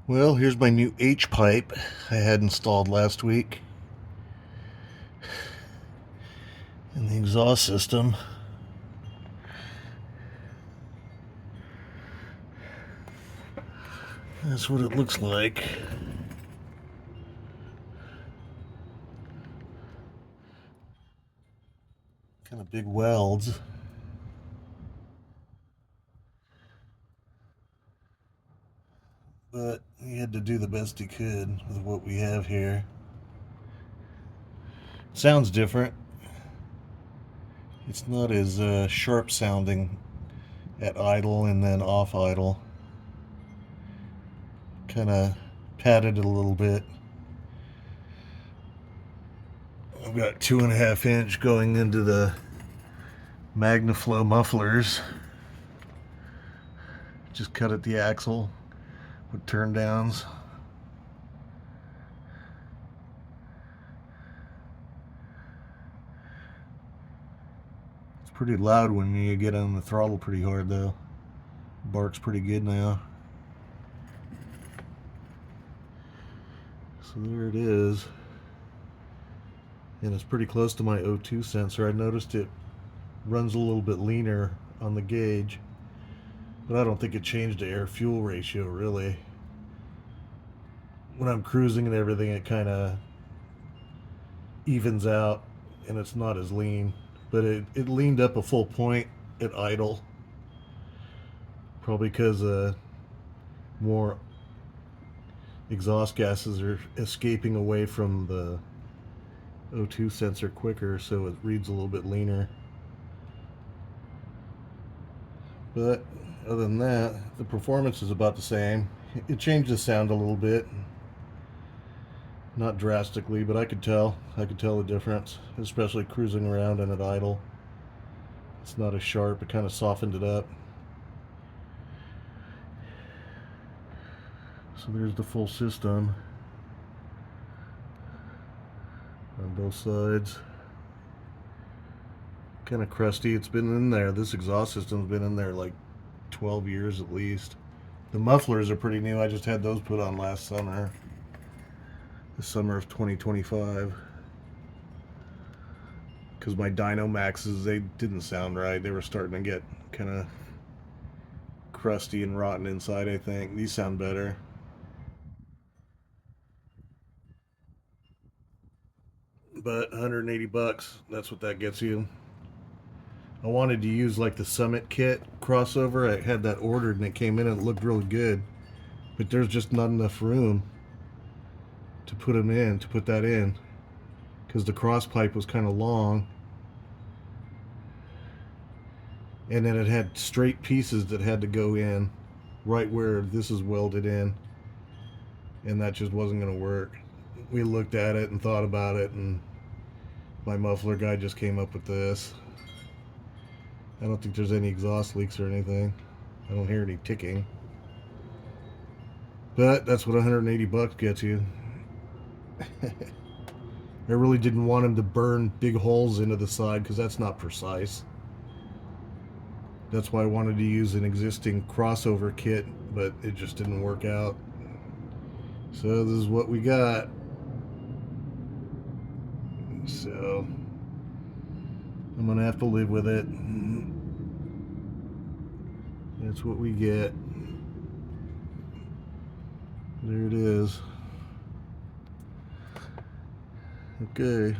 Well, here's my new H pipe I had installed last week in the exhaust system. That's what it looks like. Kind of big welds. But he had to do the best he could with what we have here. Sounds different. It's not as sharp sounding at idle and then off idle. Kind of padded it a little bit. I've got 2.5 inch going into the MagnaFlow mufflers. Just cut at the axle with turn downs. It's pretty loud when you get on the throttle pretty hard though. Barks pretty good now. So there it is. And it's pretty close to my O2 sensor. I noticed it runs a little bit leaner on the gauge, but I don't think it changed the air fuel ratio really. When I'm cruising and everything, it kind of evens out and it's not as lean, but it leaned up a full point at idle, probably because more exhaust gases are escaping away from the O2 sensor quicker, so it reads a little bit leaner. But other than that, the performance is about the same. It changed the sound a little bit, not drastically, but I could tell the difference, especially cruising around and at idle. It's not as sharp. It kind of softened it up. So there's the full system on both sides. Kind of crusty. It's been in there. This exhaust system's been in there like 12 years at least. The mufflers are pretty new. I just had those put on last summer. The summer of 2025. Because my Dyno Maxes, they didn't sound right. They were starting to get kind of crusty and rotten inside, I think. These sound better. But 180 bucks, that's what that gets you. I wanted to use like the Summit kit crossover. I had that ordered and it came in and it looked really good. But there's just not enough room to put that in. Because the cross pipe was kind of long. And then it had straight pieces that had to go in right where this is welded in. And that just wasn't going to work. We looked at it and thought about it, and my muffler guy just came up with this. I don't think there's any exhaust leaks or anything. I don't hear any ticking. But that's what 180 bucks gets you. I really didn't want him to burn big holes into the side because that's not precise. That's why I wanted to use an existing crossover kit, but it just didn't work out. So this is what we got. So I'm gonna have to live with it. That's what we get. There it is. Okay.